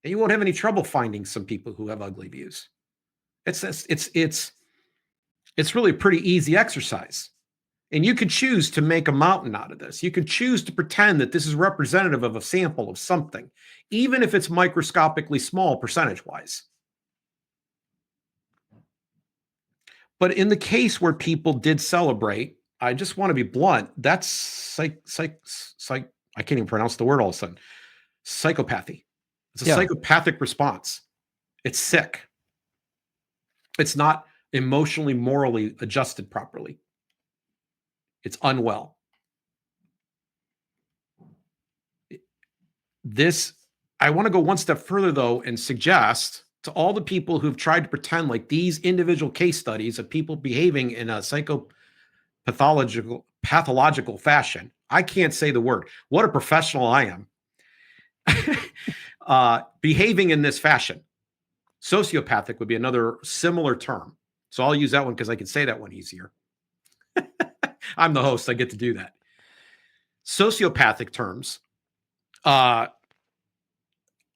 Speaker 2: And you won't have any trouble finding some people who have ugly views. It's really a pretty easy exercise. And you could choose to make a mountain out of this. You could choose to pretend that this is representative of a sample of something, even if it's microscopically small percentage-wise. But in the case where people did celebrate, I just want to be blunt, that's I can't even pronounce the word all of a sudden. Psychopathy. It's a psychopathic response. It's sick. It's not emotionally, morally adjusted properly. It's unwell. I want to go one step further, though, and suggest to all the people who've tried to pretend like these individual case studies of people behaving in a pathological fashion. I can't say the word. What a professional I am. Behaving in this fashion. Sociopathic would be another similar term. So I'll use that one because I can say that one easier. I'm the host. I get to do that. Sociopathic terms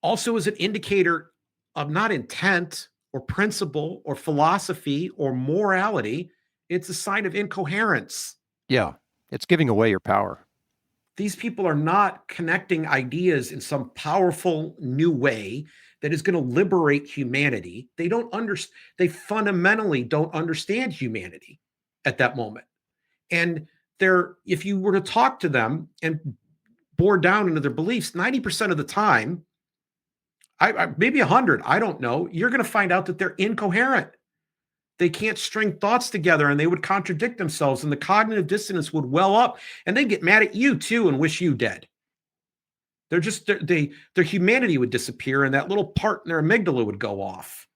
Speaker 2: also is an indicator of not intent or principle or philosophy or morality. It's a sign of incoherence.
Speaker 1: Yeah, it's giving away your power.
Speaker 2: These people are not connecting ideas in some powerful new way that is going to liberate humanity. They fundamentally don't understand humanity at that moment. And if you were to talk to them and bore down into their beliefs, 90% of the time, maybe 100, I don't know, you're going to find out that they're incoherent. They can't string thoughts together and they would contradict themselves and the cognitive dissonance would well up and they'd get mad at you too and wish you dead. Their humanity would disappear and that little part in their amygdala would go off.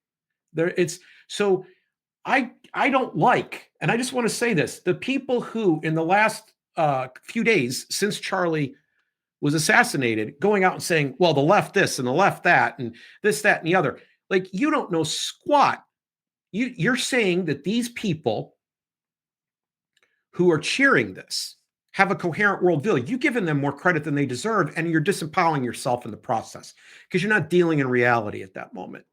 Speaker 2: I don't like, and I just want to say this, the people who in the last few days since Charlie was assassinated, going out and saying, well, the left this and the left that and this, that, and the other. Like, you don't know squat. You're saying that these people who are cheering this have a coherent worldview. You've given them more credit than they deserve, and you're disempowering yourself in the process because you're not dealing in reality at that moment.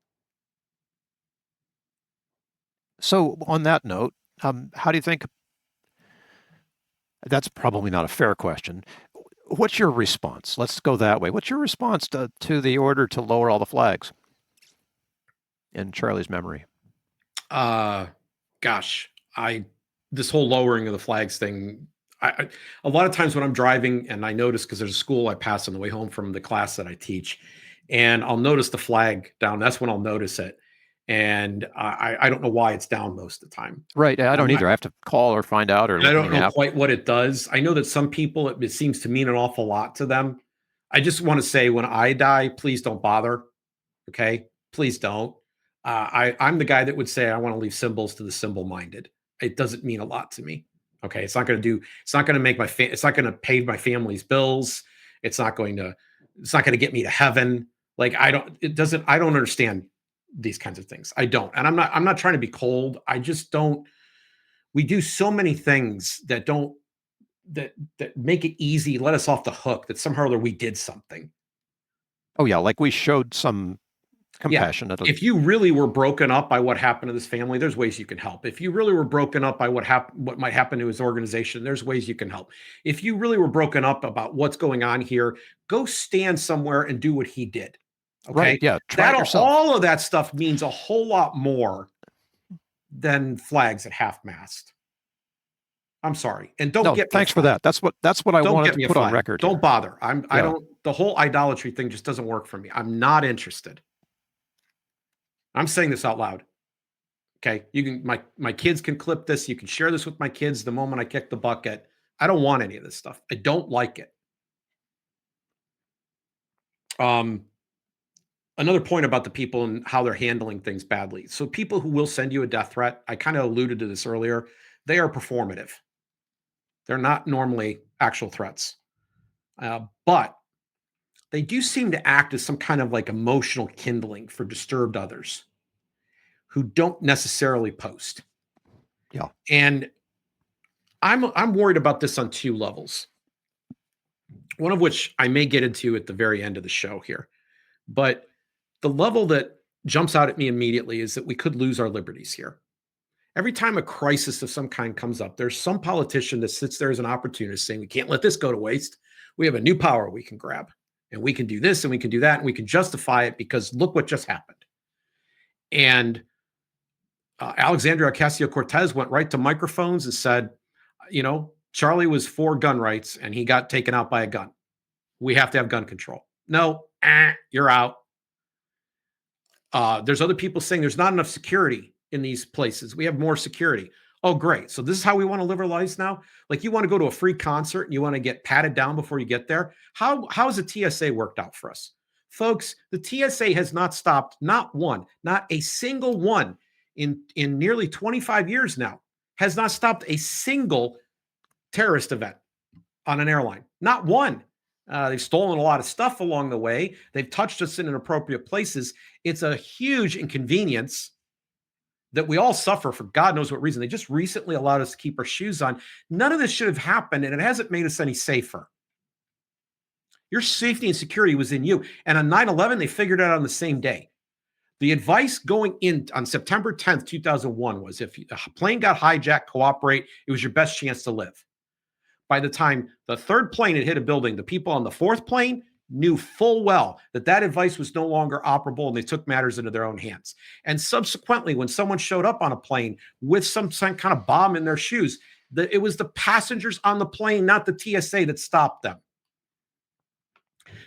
Speaker 1: So on that note, how do you think, that's probably not a fair question. What's your response? Let's go that way. What's your response to the order to lower all the flags in Charlie's memory?
Speaker 2: Gosh, this whole lowering of the flags thing, a lot of times when I'm driving and I notice, because there's a school I pass on the way home from the class that I teach, and I'll notice the flag down. That's when I'll notice it. And I don't know why it's down most of the time.
Speaker 1: Right. I don't either. I have to call or find out, or
Speaker 2: I don't know quite what it does. I know that some people, it seems to mean an awful lot to them. I just want to say, when I die, please don't bother. Okay. Please don't. I'm the guy that would say I want to leave symbols to the symbol-minded. It doesn't mean a lot to me. Okay. It's not going to make it's not going to pay my family's bills. It's not going to get me to heaven. Like, I don't understand these kinds of things. I don't. And I'm not trying to be cold. I just don't. We do so many things that make it easy, let us off the hook, that somehow or other we did something.
Speaker 1: Oh yeah. Like we showed some compassion.
Speaker 2: Yeah. If you really were broken up by what happened to this family, there's ways you can help. If you really were broken up by what might happen to his organization, there's ways you can help. If you really were broken up about what's going on here, go stand somewhere and do what he did. Okay.
Speaker 1: Right. Yeah. Try it yourself.
Speaker 2: All of that stuff means a whole lot more than flags at half-mast. I'm sorry. And don't get me
Speaker 1: thanks for that. That's what I wanted to put on record.
Speaker 2: Don't bother. The whole idolatry thing just doesn't work for me. I'm not interested. I'm saying this out loud. Okay. You can, my kids can clip this. You can share this with my kids the moment I kick the bucket. I don't want any of this stuff. I don't like it. Another point about the people and how they're handling things badly. So people who will send you a death threat, I kind of alluded to this earlier, they are performative. They're not normally actual threats. But they do seem to act as some kind of like emotional kindling for disturbed others who don't necessarily post.
Speaker 1: Yeah.
Speaker 2: And I'm worried about this on two levels. One of which I may get into at the very end of the show here. But the level that jumps out at me immediately is that we could lose our liberties here. Every time a crisis of some kind comes up, there's some politician that sits there as an opportunist saying, we can't let this go to waste. We have a new power we can grab, and we can do this and we can do that, and we can justify it because look what just happened. And Alexandria Ocasio-Cortez went right to microphones and said, Charlie was for gun rights and he got taken out by a gun. We have to have gun control. No, you're out. There's other people saying there's not enough security in these places. We have more security. Oh, great. So this is how we want to live our lives now? Like, you want to go to a free concert and you want to get patted down before you get there? How's the TSA worked out for us? Folks, the TSA has not stopped, not a single one in nearly 25 years now, has not stopped a single terrorist event on an airline. Not one. They've stolen a lot of stuff along the way. They've touched us in inappropriate places. It's a huge inconvenience that we all suffer for God knows what reason. They just recently allowed us to keep our shoes on. None of this should have happened, and it hasn't made us any safer. Your safety and security was in you. And on 9/11, they figured it out on the same day. The advice going in on September 10th, 2001 was if a plane got hijacked, cooperate. It was your best chance to live. By the time the third plane had hit a building, the people on the fourth plane knew full well that advice was no longer operable, and they took matters into their own hands. And subsequently, when someone showed up on a plane with some kind of bomb in their shoes, it was the passengers on the plane, not the TSA, that stopped them.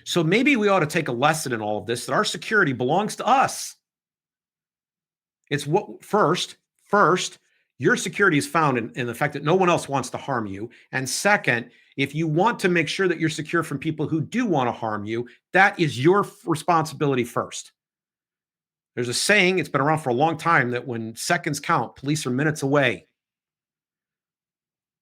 Speaker 2: So maybe we ought to take a lesson in all of this, that our security belongs to us. It's what first, your security is found in the fact that no one else wants to harm you. And second, if you want to make sure that you're secure from people who do want to harm you, that is your responsibility first. There's a saying, it's been around for a long time, that when seconds count, police are minutes away.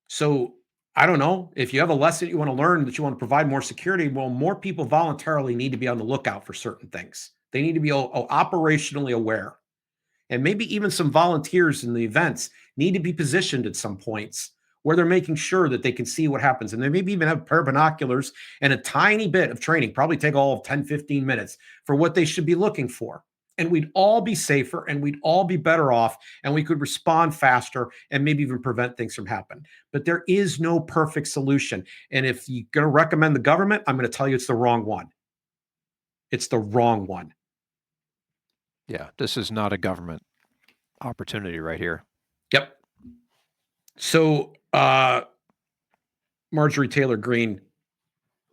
Speaker 2: So I don't know. If you have a lesson you want to learn that you want to provide more security, well, more people voluntarily need to be on the lookout for certain things. They need to be operationally aware. And maybe even some volunteers in the events need to be positioned at some points where they're making sure that they can see what happens. And they maybe even have a pair of binoculars and a tiny bit of training, probably take all of 10, 15 minutes for what they should be looking for. And we'd all be safer and we'd all be better off and we could respond faster and maybe even prevent things from happening. But there is no perfect solution. And if you're going to recommend the government, I'm going to tell you it's the wrong one. It's the wrong one.
Speaker 1: Yeah, this is not a government opportunity right here.
Speaker 2: Yep. So Marjorie Taylor Greene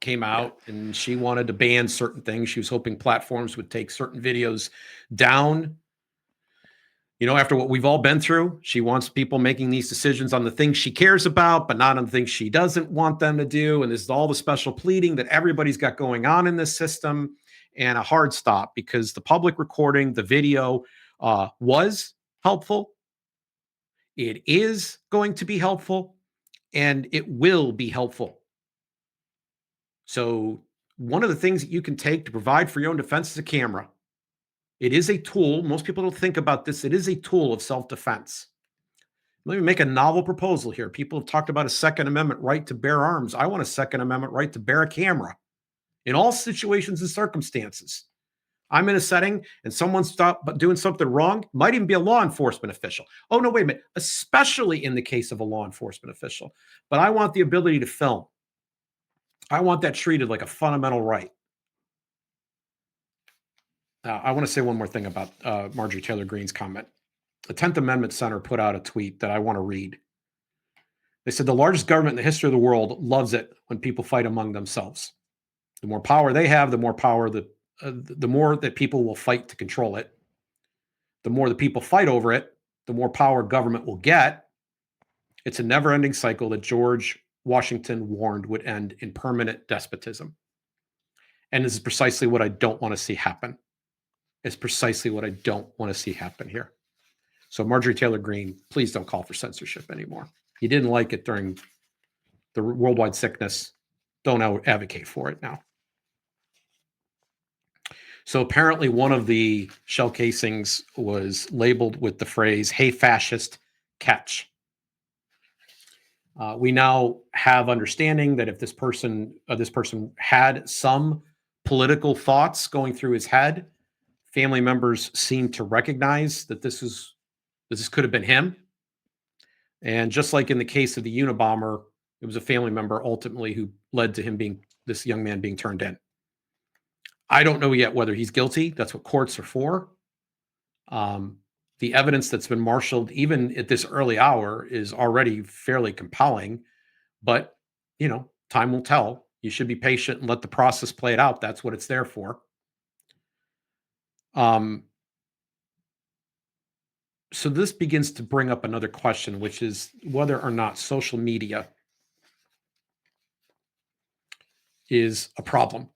Speaker 2: came out and she wanted to ban certain things. She was hoping platforms would take certain videos down. You know, after what we've all been through, she wants people making these decisions on the things she cares about, but not on the things she doesn't want them to do. And this is all the special pleading that everybody's got going on in this system, and a hard stop because the public recording, the video was helpful. It is going to be helpful, and it will be helpful. So one of the things that you can take to provide for your own defense is a camera. It is a tool. Most people don't think about this. It is a tool of self-defense. Let me make a novel proposal here. People have talked about a Second Amendment right to bear arms. I want a Second Amendment right to bear a camera in all situations and circumstances. I'm in a setting and someone's doing something wrong, might even be a law enforcement official. Oh, no, wait a minute. Especially in the case of a law enforcement official. But I want the ability to film. I want that treated like a fundamental right. I want to say one more thing about Marjorie Taylor Greene's comment. The 10th Amendment Center put out a tweet that I want to read. They said the largest government in the history of the world loves it when people fight among themselves. The more power they have, the more power the more that people will fight to control it. The more the people fight over it, the more power government will get. It's a never-ending cycle that George Washington warned would end in permanent despotism. And this is precisely what I don't want to see happen. It's precisely what I don't want to see happen here. So Marjorie Taylor Greene, please don't call for censorship anymore. You didn't like it during the worldwide sickness. Don't advocate for it now. So apparently one of the shell casings was labeled with the phrase, "Hey, fascist, catch." We now have understanding that if this person had some political thoughts going through his head, family members seem to recognize that this could have been him. And just like in the case of the Unabomber, it was a family member ultimately who led to this young man being turned in. I don't know yet whether he's guilty. That's what courts are for. The evidence that's been marshaled, even at this early hour, is already fairly compelling. But, time will tell. You should be patient and let the process play it out. That's what it's there for. So this begins to bring up another question, which is whether or not social media is a problem.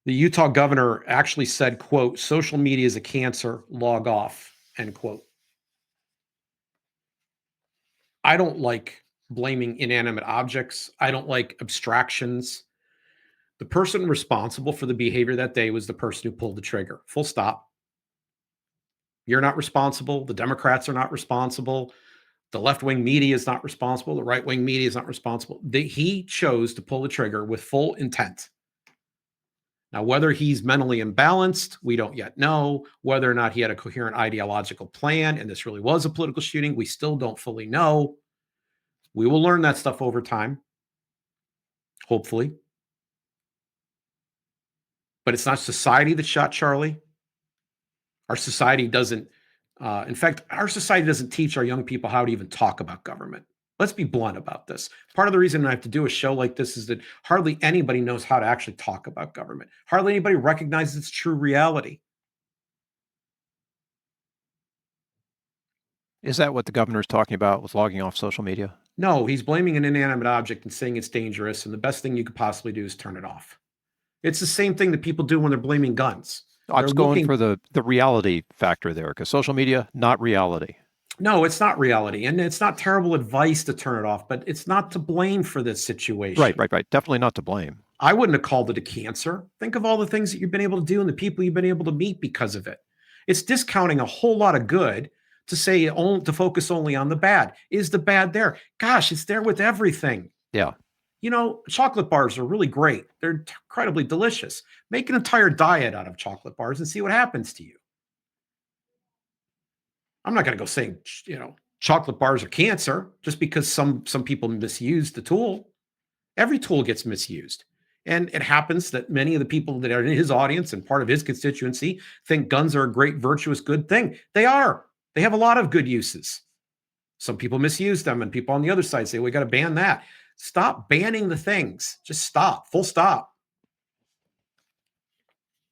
Speaker 2: The Utah governor actually said, quote, "Social media is a cancer, log off," end quote. I don't like blaming inanimate objects. I don't like abstractions. The person responsible for the behavior that day was the person who pulled the trigger. Full stop. You're not responsible. The Democrats are not responsible. The left-wing media is not responsible. The right-wing media is not responsible. He chose to pull the trigger with full intent. Now, whether he's mentally imbalanced, we don't yet know. Whether or not he had a coherent ideological plan and this really was a political shooting, we still don't fully know. We will learn that stuff over time, hopefully. But it's not society that shot Charlie. Our society doesn't, in fact, our society doesn't teach our young people how to even talk about government. Let's be blunt about this. Part of the reason I have to do a show like this is that hardly anybody knows how to actually talk about government. Hardly anybody recognizes its true reality.
Speaker 1: Is that what the governor's talking about with logging off social media?
Speaker 2: No, he's blaming an inanimate object and saying it's dangerous, and the best thing you could possibly do is turn it off. It's the same thing that people do when they're blaming guns.
Speaker 1: I was going for the reality factor there, because social media, not reality.
Speaker 2: No, it's not reality. And it's not terrible advice to turn it off, but it's not to blame for this situation.
Speaker 1: Right. Definitely not to blame.
Speaker 2: I wouldn't have called it a cancer. Think of all the things that you've been able to do and the people you've been able to meet because of it. It's discounting a whole lot of good to say to focus only on the bad. Is the bad there? Gosh, it's there with everything.
Speaker 1: Yeah.
Speaker 2: You know, chocolate bars are really great. They're incredibly delicious. Make an entire diet out of chocolate bars and see what happens to you. I'm not going to go saying, chocolate bars are cancer just because some people misuse the tool. Every tool gets misused. And it happens that many of the people that are in his audience and part of his constituency think guns are a great, virtuous, good thing. They are. They have a lot of good uses. Some people misuse them, and people on the other side say, we got to ban that. Stop banning the things. Just stop. Full stop.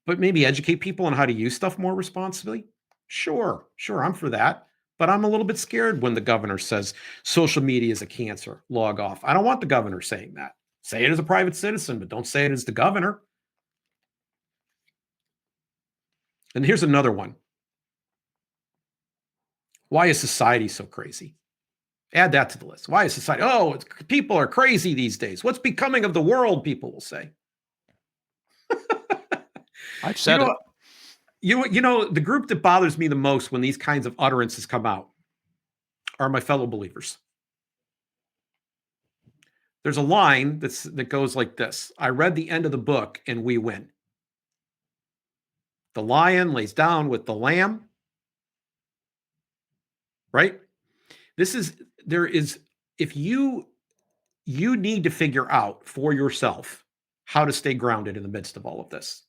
Speaker 2: But maybe educate people on how to use stuff more responsibly. Sure, I'm for that. But I'm a little bit scared when the governor says social media is a cancer. Log off. I don't want the governor saying that. Say it as a private citizen, but don't say it as the governor. And here's another one. Why is society so crazy? Add that to the list. Why is society? Oh, people are crazy these days. What's becoming of the world? People will say.
Speaker 1: I've said it.
Speaker 2: You know, the group that bothers me the most when these kinds of utterances come out are my fellow believers. There's a line that goes like this. I read the end of the book and we win. The lion lays down with the lamb. Right? If you need to figure out for yourself how to stay grounded in the midst of all of this.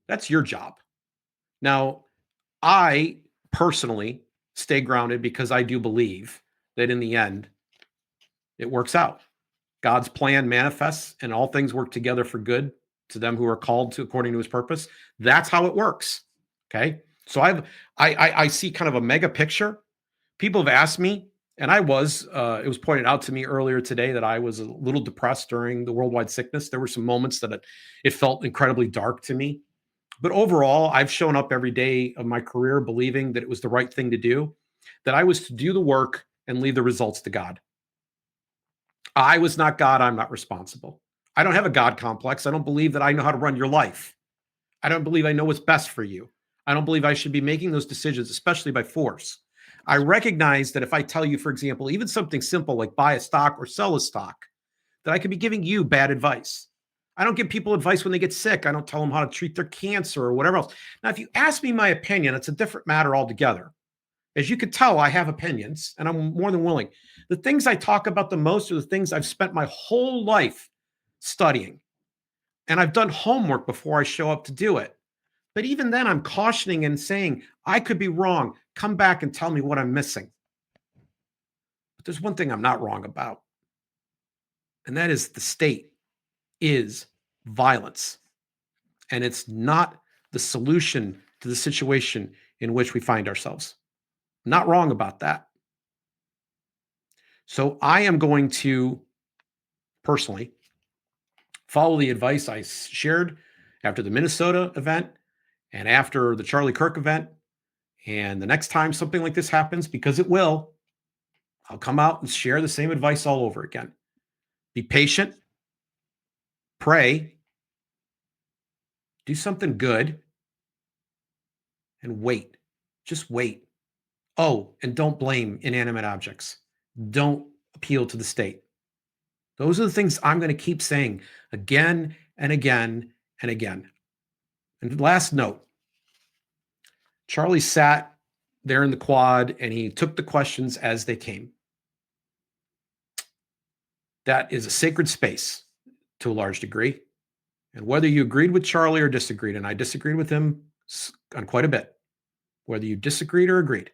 Speaker 2: That's your job. Now, I personally stay grounded because I do believe that in the end, it works out. God's plan manifests and all things work together for good to them who are called to according to his purpose. That's how it works. Okay. So I see kind of a mega picture. People have asked me, and it was pointed out to me earlier today that I was a little depressed during the worldwide sickness. There were some moments that it felt incredibly dark to me. But overall, I've shown up every day of my career believing that it was the right thing to do, that I was to do the work and leave the results to God. I was not God. I'm not responsible. I don't have a God complex. I don't believe that I know how to run your life. I don't believe I know what's best for you. I don't believe I should be making those decisions, especially by force. I recognize that if I tell you, for example, even something simple like buy a stock or sell a stock, that I could be giving you bad advice. I don't give people advice when they get sick. I don't tell them how to treat their cancer or whatever else. Now, if you ask me my opinion, it's a different matter altogether. As you could tell, I have opinions, and I'm more than willing. The things I talk about the most are the things I've spent my whole life studying. And I've done homework before I show up to do it. But even then, I'm cautioning and saying, I could be wrong. Come back and tell me what I'm missing. But there's one thing I'm not wrong about. And that is the state is violence. And it's not the solution to the situation in which we find ourselves. Not wrong about that. So I am going to personally follow the advice I shared after the Minnesota event and after the Charlie Kirk event. And the next time something like this happens, because it will, I'll come out and share the same advice all over again. Be patient, pray, do something good, and wait. Just wait. Oh, and don't blame inanimate objects. Don't appeal to the state. Those are the things I'm going to keep saying again and again and again. And last note, Charlie sat there in the quad and he took the questions as they came. That is a sacred space to a large degree. And whether you agreed with Charlie or disagreed, and I disagreed with him on quite a bit, whether you disagreed or agreed,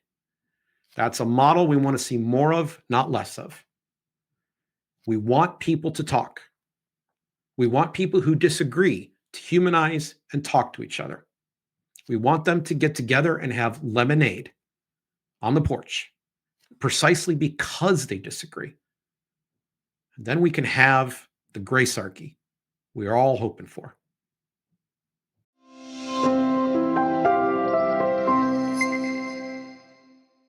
Speaker 2: that's a model we want to see more of, not less of. We want people to talk. We want people who disagree to humanize and talk to each other. We want them to get together and have lemonade on the porch, precisely because they disagree. And then we can have the Gracearchy we are all hoping for.